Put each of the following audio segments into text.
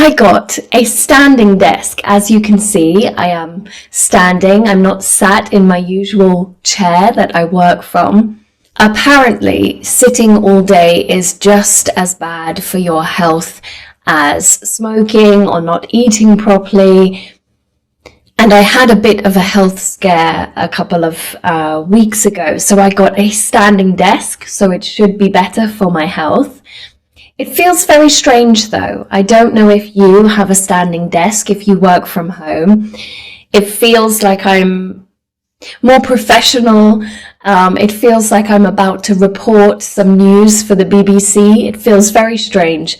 I got a standing desk. As you can see, I am standing. I'm not sat in my usual chair that I work from. Apparently, sitting all day is just as bad for your health as smoking or not eating properly. And I had a bit of a health scare a couple of weeks ago, so I got a standing desk, so it should be better for my health. It feels very strange though. I don't know if you have a standing desk, if you work from home. It feels like I'm more professional. It feels like I'm about to report some news for the BBC. It feels very strange,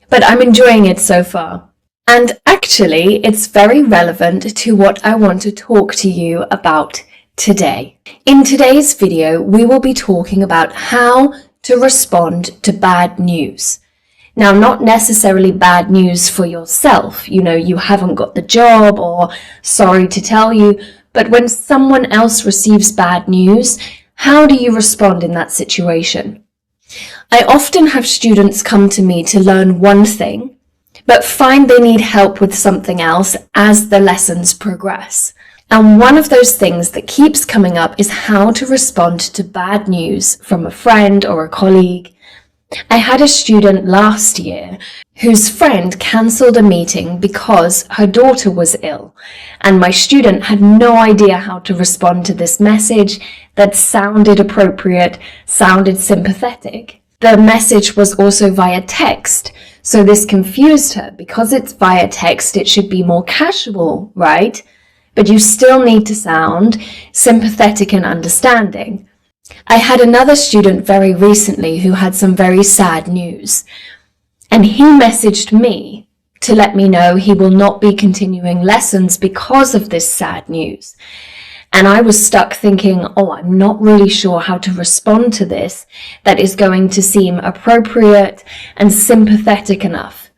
but I'm enjoying it so far. And actually, it's very relevant to what I want to talk to you about today. In today's video, we will be talking about how to respond to bad news. Now, not necessarily bad news for yourself, you haven't got the job or sorry to tell you, but when someone else receives bad news, how do you respond in that situation? I often have students come to me to learn one thing, but find they need help with something else as the lessons progress. And one of those things that keeps coming up is how to respond to bad news from a friend or a colleague. I had a student last year whose friend cancelled a meeting because her daughter was ill, and my student had no idea how to respond to this message that sounded appropriate, sounded sympathetic. The message was also via text, so this confused her. Because it's via text, it should be more casual, right? But you still need to sound sympathetic and understanding. I had another student very recently who had some very sad news, and he messaged me to let me know he will not be continuing lessons because of this sad news. And I was stuck thinking, I'm not really sure how to respond to this that is going to seem appropriate and sympathetic enough.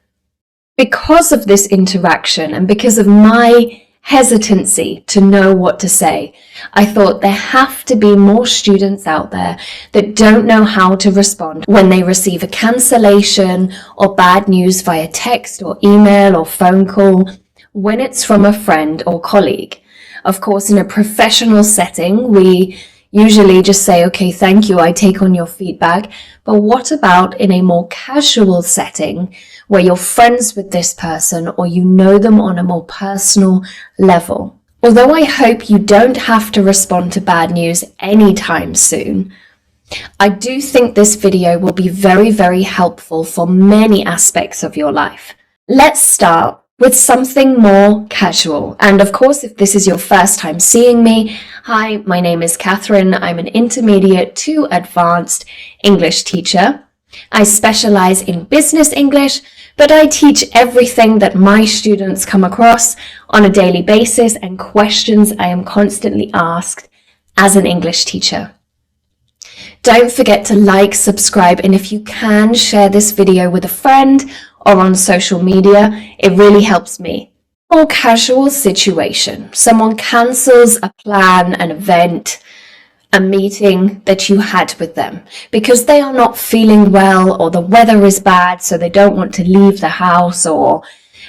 Because of this interaction and because of my hesitancy to know what to say, I thought there have to be more students out there that don't know how to respond when they receive a cancellation or bad news via text or email or phone call when it's from a friend or colleague. Of course, in a professional setting, we usually just say, okay, thank you, I take on your feedback. But what about in a more casual setting where you're friends with this person or you know them on a more personal level? Although I hope you don't have to respond to bad news anytime soon, I do think this video will be very, very helpful for many aspects of your life. Let's start with something more casual. And of course, if this is your first time seeing me, hi, my name is Catherine. I'm an intermediate to advanced English teacher. I specialize in business English, but I teach everything that my students come across on a daily basis and questions I am constantly asked as an English teacher. Don't forget to like, subscribe, and if you can, share this video with a friend or on social media. It really helps me. More casual situation. Someone cancels a plan, an event, a meeting that you had with them because they are not feeling well or the weather is bad, so they don't want to leave the house, or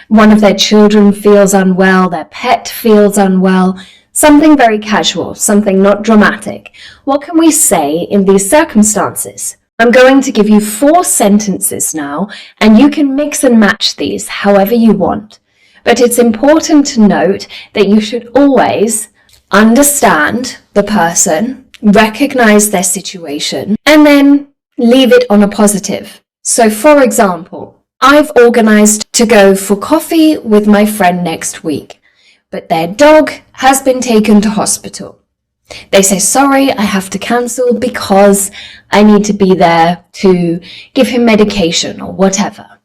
one of their children feels unwell, their pet feels unwell. Something very casual, something not dramatic. What can we say in these circumstances? I'm going to give you 4 sentences now, and you can mix and match these however you want. But it's important to note that you should always understand the person, recognize their situation, and then leave it on a positive. So for example, I've organized to go for coffee with my friend next week, but their dog has been taken to hospital. They say, sorry, I have to cancel because I need to be there to give him medication or whatever.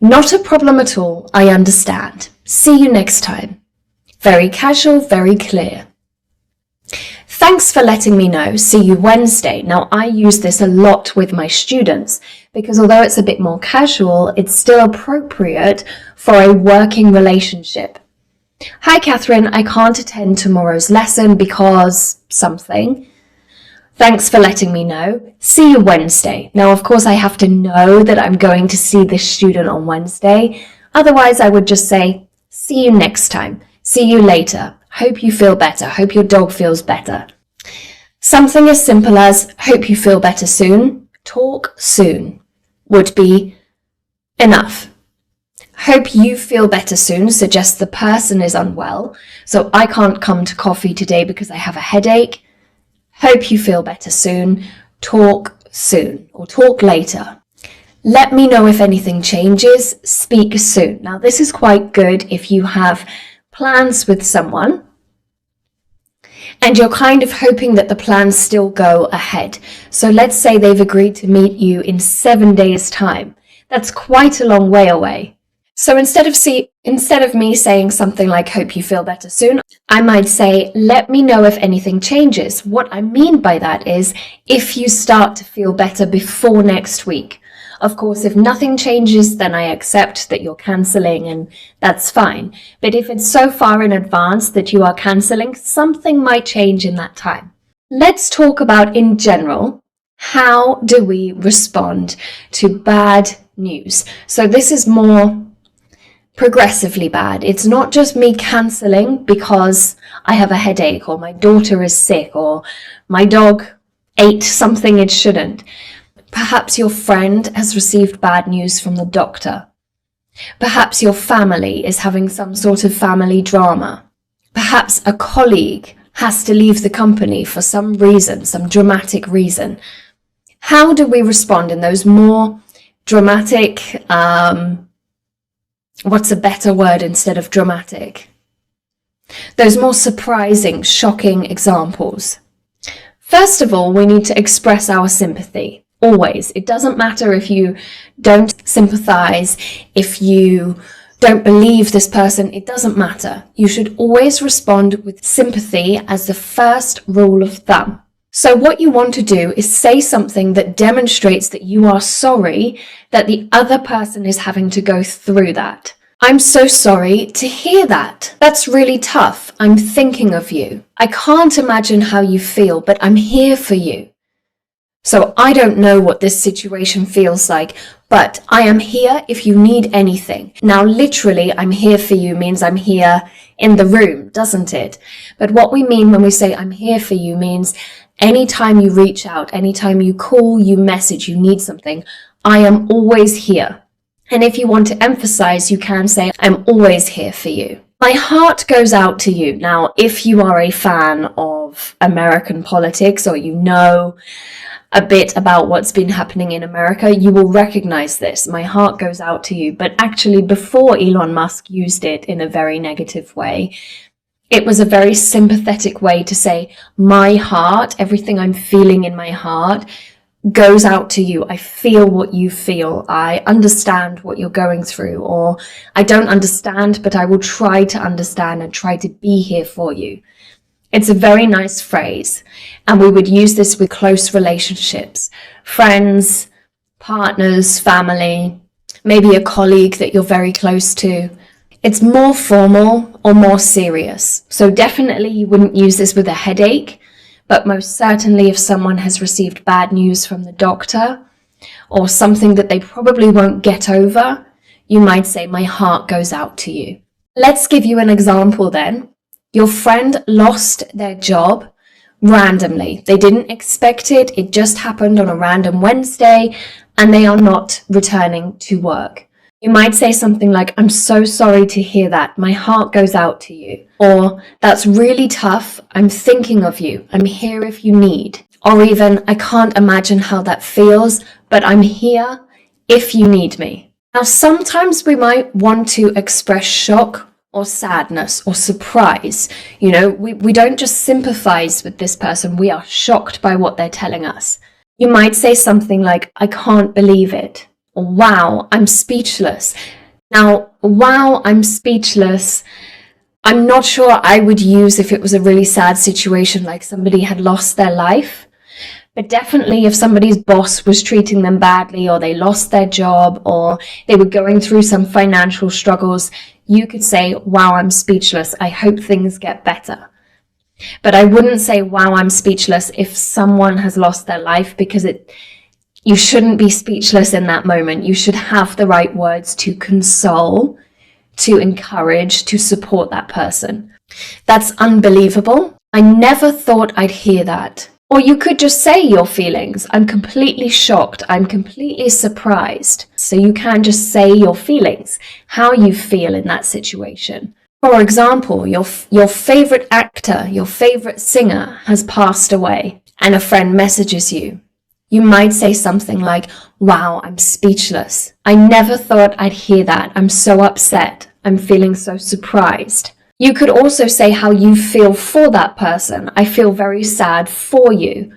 Not a problem at all, I understand. See you next time. Very casual, very clear. Thanks for letting me know. See you Wednesday. Now, I use this a lot with my students because although it's a bit more casual, it's still appropriate for a working relationship. Hi, Catherine, I can't attend tomorrow's lesson because something. Thanks for letting me know. See you Wednesday. Now, of course, I have to know that I'm going to see this student on Wednesday. Otherwise, I would just say, see you next time. See you later. Hope you feel better. Hope your dog feels better. Something as simple as, hope you feel better soon. Talk soon would be enough. Hope you feel better soon suggests the person is unwell. So I can't come to coffee today because I have a headache. Hope you feel better soon. Talk soon or talk later. Let me know if anything changes. Speak soon. Now, this is quite good if you have plans with someone and you're kind of hoping that the plans still go ahead. So let's say they've agreed to meet you in 7 days' time. That's quite a long way away. So instead of me saying something like, hope you feel better soon, I might say, let me know if anything changes. What I mean by that is if you start to feel better before next week. Of course, if nothing changes, then I accept that you're cancelling and that's fine. But if it's so far in advance that you are cancelling, something might change in that time. Let's talk about, in general, how do we respond to bad news? So this is more progressively bad. It's not just me cancelling because I have a headache or my daughter is sick or my dog ate something it shouldn't. Perhaps your friend has received bad news from the doctor. Perhaps your family is having some sort of family drama. Perhaps a colleague has to leave the company for some reason, some dramatic reason. How do we respond in those more dramatic, what's a better word instead of dramatic? Those more surprising, shocking examples. First of all, we need to express our sympathy. Always. It doesn't matter if you don't sympathize, if you don't believe this person, it doesn't matter. You should always respond with sympathy as the first rule of thumb. So what you want to do is say something that demonstrates that you are sorry that the other person is having to go through that. I'm so sorry to hear that. That's really tough. I'm thinking of you. I can't imagine how you feel, but I'm here for you. So I don't know what this situation feels like, but I am here if you need anything. Now, literally, I'm here for you means I'm here in the room, doesn't it? But what we mean when we say I'm here for you means anytime you reach out, anytime you call, you message, you need something, I am always here. And if you want to emphasize, you can say, I'm always here for you. My heart goes out to you. Now, if you are a fan of American politics or you know a bit about what's been happening in America, you will recognize this. My heart goes out to you. But actually, before Elon Musk used it in a very negative way, it was a very sympathetic way to say, my heart, everything I'm feeling in my heart goes out to you. I feel what you feel. I understand what you're going through, or I don't understand, but I will try to understand and try to be here for you. It's a very nice phrase, and we would use this with close relationships, friends, partners, family, maybe a colleague that you're very close to. It's more formal or more serious. So definitely you wouldn't use this with a headache, but most certainly if someone has received bad news from the doctor or something that they probably won't get over, you might say, my heart goes out to you. Let's give you an example then. Your friend lost their job randomly. They didn't expect it. It just happened on a random Wednesday and they are not returning to work. You might say something like, I'm so sorry to hear that. My heart goes out to you. Or, that's really tough. I'm thinking of you. I'm here if you need. Or even, I can't imagine how that feels, but I'm here if you need me. Now, sometimes we might want to express shock or sadness or surprise. You know, we don't just sympathize with this person. We are shocked by what they're telling us. You might say something like, I can't believe it. Or, wow, I'm speechless. Now, wow, I'm speechless. I'm not sure I would use if it was a really sad situation, like somebody had lost their life. But definitely if somebody's boss was treating them badly, or they lost their job, or they were going through some financial struggles, you could say, wow, I'm speechless. I hope things get better. But I wouldn't say, wow, I'm speechless if someone has lost their life, because You shouldn't be speechless in that moment. You should have the right words to console, to encourage, to support that person. That's unbelievable. I never thought I'd hear that. Or you could just say your feelings. I'm completely shocked. I'm completely surprised. So you can just say your feelings, how you feel in that situation. For example, your favorite actor, your favorite singer has passed away and a friend messages you. You might say something like, wow, I'm speechless. I never thought I'd hear that. I'm so upset. I'm feeling so surprised. You could also say how you feel for that person. I feel very sad for you.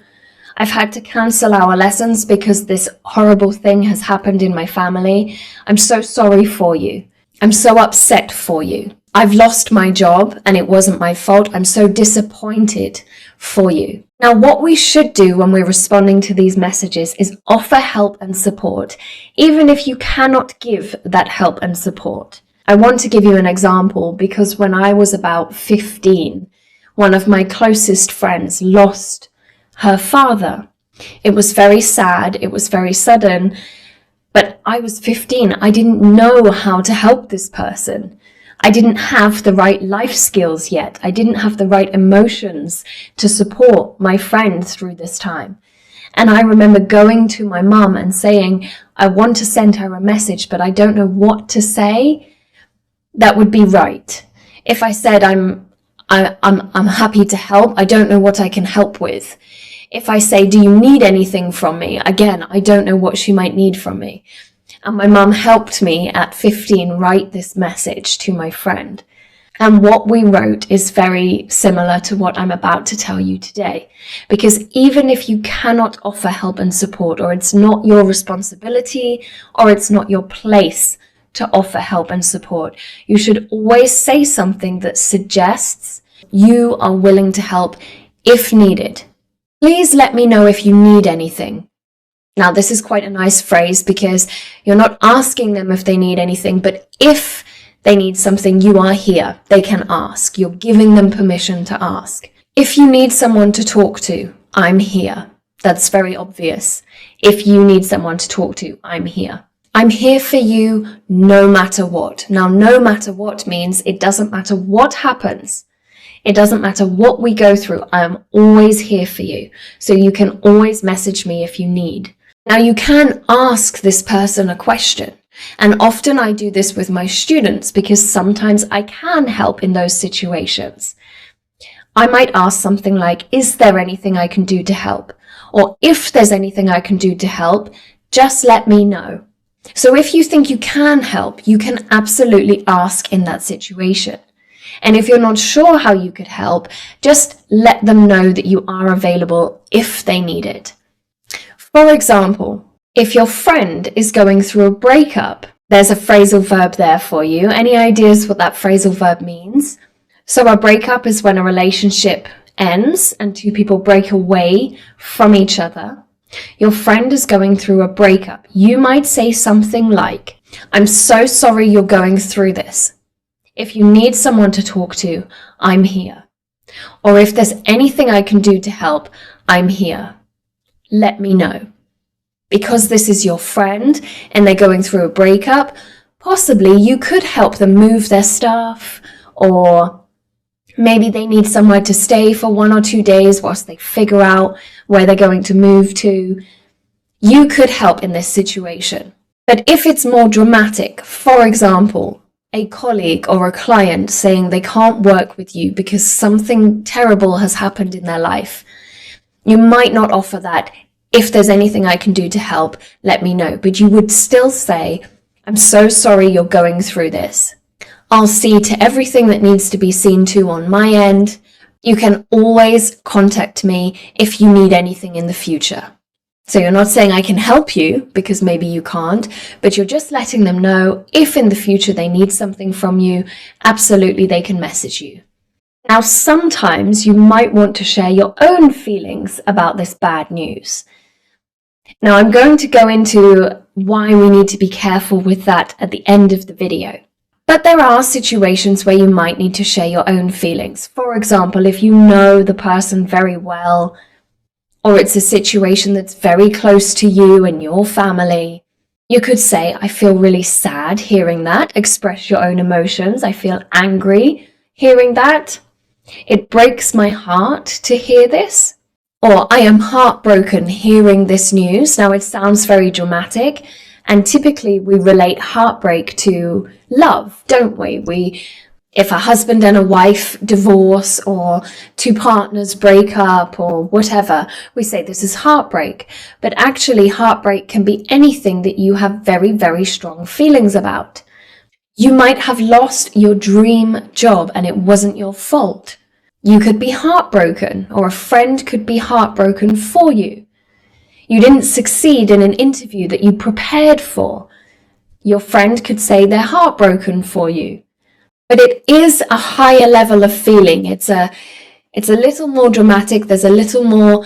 I've had to cancel our lessons because this horrible thing has happened in my family. I'm so sorry for you. I'm so upset for you. I've lost my job and it wasn't my fault. I'm so disappointed for you. Now, what we should do when we're responding to these messages is offer help and support, even if you cannot give that help and support. I want to give you an example because when I was about 15, one of my closest friends lost her father. It was very sad. It was very sudden, but I was 15. I didn't know how to help this person. I didn't have the right life skills yet. I didn't have the right emotions to support my friend through this time. And I remember going to my mum and saying, I want to send her a message, but I don't know what to say that would be right. If I said I'm happy to help, I don't know what I can help with. If I say, do you need anything from me? Again, I don't know what she might need from me. And my mum helped me at 15 write this message to my friend. And what we wrote is very similar to what I'm about to tell you today. Because even if you cannot offer help and support, or it's not your responsibility, or it's not your place to offer help and support, you should always say something that suggests you are willing to help if needed. Please let me know if you need anything. Now, this is quite a nice phrase because you're not asking them if they need anything, but if they need something, you are here. They can ask. You're giving them permission to ask. If you need someone to talk to, I'm here. That's very obvious. If you need someone to talk to, I'm here. I'm here for you no matter what. Now, no matter what means it doesn't matter what happens. It doesn't matter what we go through. I'm always here for you. So you can always message me if you need. Now, you can ask this person a question. And often I do this with my students because sometimes I can help in those situations. I might ask something like, is there anything I can do to help? Or if there's anything I can do to help, just let me know. So if you think you can help, you can absolutely ask in that situation. And if you're not sure how you could help, just let them know that you are available if they need it. For example, if your friend is going through a breakup, there's a phrasal verb there for you. Any ideas what that phrasal verb means? So a breakup is when a relationship ends and two people break away from each other. Your friend is going through a breakup. You might say something like, I'm so sorry you're going through this. If you need someone to talk to, I'm here. Or if there's anything I can do to help, I'm here. Let me know. Because this is your friend and they're going through a breakup, possibly you could help them move their stuff, or maybe they need somewhere to stay for 1 or 2 days whilst they figure out where they're going to move to. You could help in this situation. But if it's more dramatic, for example, a colleague or a client saying they can't work with you because something terrible has happened in their life, you might not offer that. If there's anything I can do to help, let me know. But you would still say, I'm so sorry you're going through this. I'll see to everything that needs to be seen to on my end. You can always contact me if you need anything in the future. So you're not saying I can help you because maybe you can't, but you're just letting them know if in the future they need something from you, absolutely they can message you. Now, sometimes you might want to share your own feelings about this bad news. Now, I'm going to go into why we need to be careful with that at the end of the video. But there are situations where you might need to share your own feelings. For example, if you know the person very well, or it's a situation that's very close to you and your family. You could say, I feel really sad hearing that. Express your own emotions. I feel angry hearing that. It breaks my heart to hear this. Or I am heartbroken hearing this news. Now it sounds very dramatic, and typically we relate heartbreak to love, don't we? If a husband and a wife divorce, or two partners break up, or whatever, we say this is heartbreak. But actually, heartbreak can be anything that you have very, very strong feelings about. You might have lost your dream job and it wasn't your fault. You could be heartbroken, or a friend could be heartbroken for you. You didn't succeed in an interview that you prepared for. Your friend could say they're heartbroken for you. But it is a higher level of feeling. It's a little more dramatic. There's a little more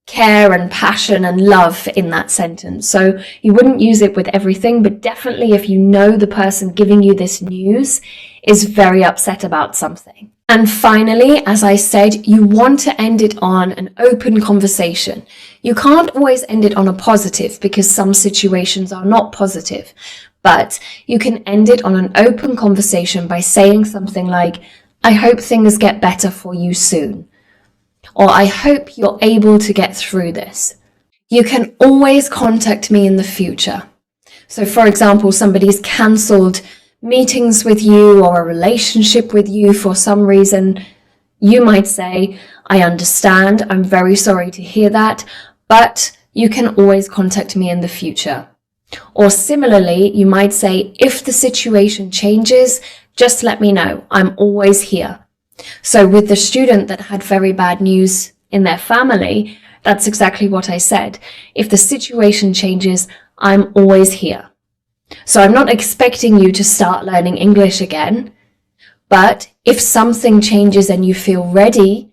care and passion and love in that sentence. So you wouldn't use it with everything, but definitely if you know the person giving you this news is very upset about something. And finally, as I said, you want to end it on an open conversation. You can't always end it on a positive because some situations are not positive, but you can end it on an open conversation by saying something like, I hope things get better for you soon. Or I hope you're able to get through this. You can always contact me in the future. So for example, somebody's cancelled meetings with you or a relationship with you for some reason. You might say, I understand, I'm very sorry to hear that, but you can always contact me in the future. Or similarly, you might say, if the situation changes, just let me know, I'm always here. So with the student that had very bad news in their family, that's exactly what I said. If the situation changes, I'm always here. So I'm not expecting you to start learning English again, but if something changes and you feel ready,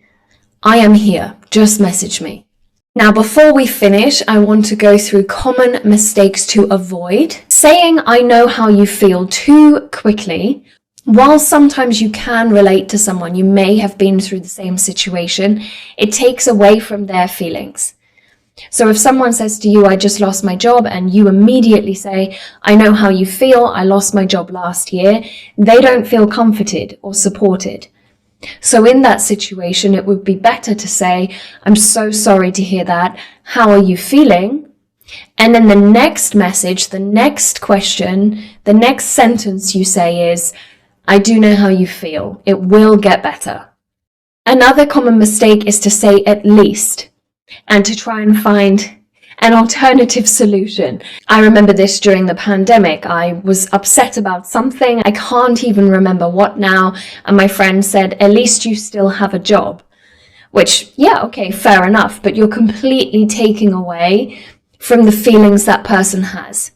I am here. Just message me. Now, before we finish, I want to go through common mistakes to avoid. Saying I know how you feel too quickly. While sometimes you can relate to someone, you may have been through the same situation, it takes away from their feelings. So if someone says to you, I just lost my job, and you immediately say, I know how you feel, I lost my job last year, they don't feel comforted or supported. So in that situation, it would be better to say, I'm so sorry to hear that. How are you feeling? And then the next message, the next question, the next sentence you say is, I do know how you feel. It will get better. Another common mistake is to say at least, and to try and find an alternative solution. I remember this during the pandemic. I was upset about something. I can't even remember what now. And my friend said, at least you still have a job. Which, yeah, okay, fair enough. But you're completely taking away from the feelings that person has.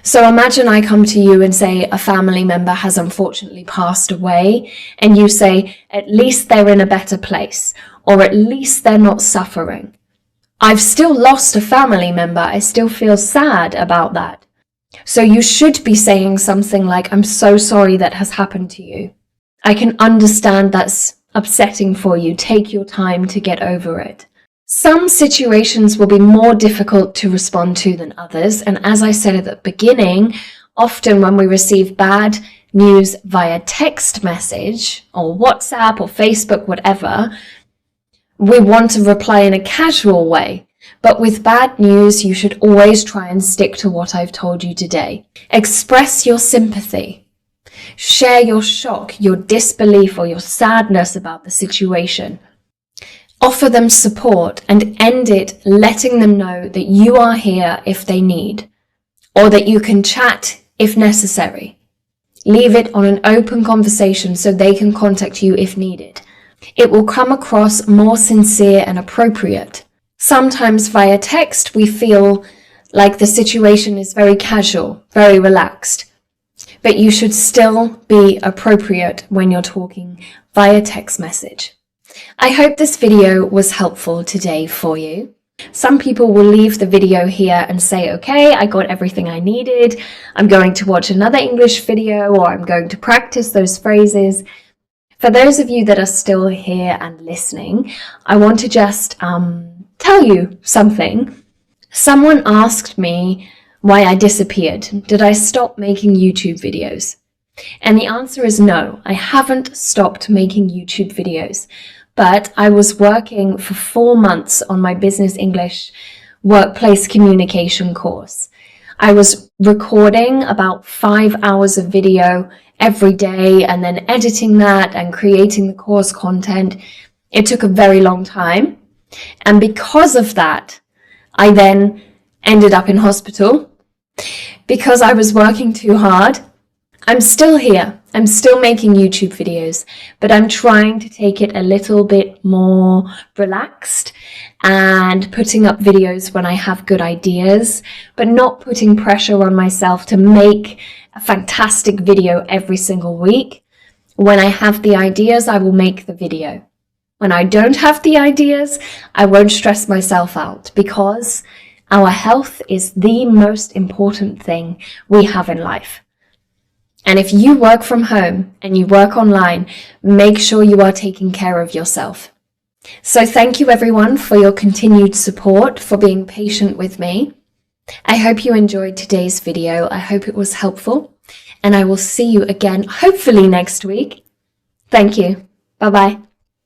So imagine I come to you and say a family member has unfortunately passed away, and you say, at least they're in a better place, or at least they're not suffering. I've still lost a family member. I still feel sad about that. So you should be saying something like, I'm so sorry that has happened to you. I can understand that's upsetting for you. Take your time to get over it. Some situations will be more difficult to respond to than others. And as I said at the beginning, often when we receive bad news via text message or WhatsApp or Facebook, whatever, we want to reply in a casual way. But with bad news, you should always try and stick to what I've told you today. Express your sympathy. Share your shock, your disbelief, or your sadness about the situation. Offer them support and end it letting them know that you are here if they need, or that you can chat if necessary. Leave it on an open conversation so they can contact you if needed. It will come across more sincere and appropriate. Sometimes via text, we feel like the situation is very casual, very relaxed, but you should still be appropriate when you're talking via text message. I hope this video was helpful today for you. Some people will leave the video here and say, okay, I got everything I needed. I'm going to watch another English video, or I'm going to practice those phrases. For those of you that are still here and listening, I want to just tell you something. Someone asked me why I disappeared. Did I stop making YouTube videos? And the answer is no, I haven't stopped making YouTube videos, but I was working for 4 months on my business English workplace communication course. I was recording about 5 hours of video every day and then editing that and creating the course content. It took a very long time. And because of that, I then ended up in hospital because I was working too hard. I'm still here. I'm still making YouTube videos, but I'm trying to take it a little bit more relaxed and putting up videos when I have good ideas, but not putting pressure on myself to make a fantastic video every single week. When I have the ideas, I will make the video. When I don't have the ideas, I won't stress myself out because our health is the most important thing we have in life. And if you work from home and you work online, make sure you are taking care of yourself. So thank you everyone for your continued support, for being patient with me. I hope you enjoyed today's video. I hope it was helpful, and I will see you again, hopefully next week. Thank you. Bye-bye.